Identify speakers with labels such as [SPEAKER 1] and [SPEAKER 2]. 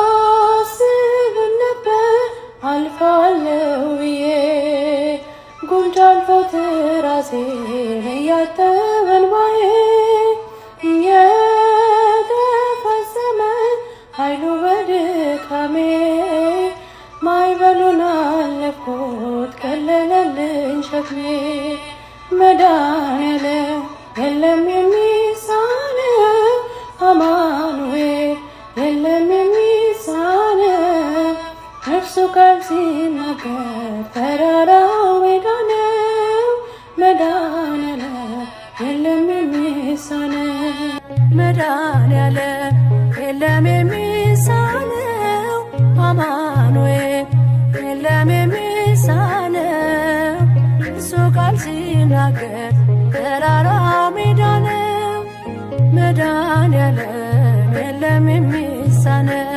[SPEAKER 1] አላስብም ነበር አልፋለሁ ብዬ ጉንጭ አልፎት ራሴን እያጠበ እንባዬ የተፈጸመ ኃይሉ በድካሜ ማዕበሉን አለፍኩት ቀለለልኝ ሸክሜ መድኃኔዓለም የለም የሚሳነው አማኑኤል የለም የሚሳነው እርሱ ቃል ሲናገር ተራራው ሜዳ ነው። መድኃኔዓለም የለም የሚሳነው መድኃኔዓለም የለም የሚሳነው አማኑኤል የለም የሚሳነው እርሱ ቃል ሲናገር ተራራው ሜዳ ነው። መድኃኔዓለም የለም የሚሳነው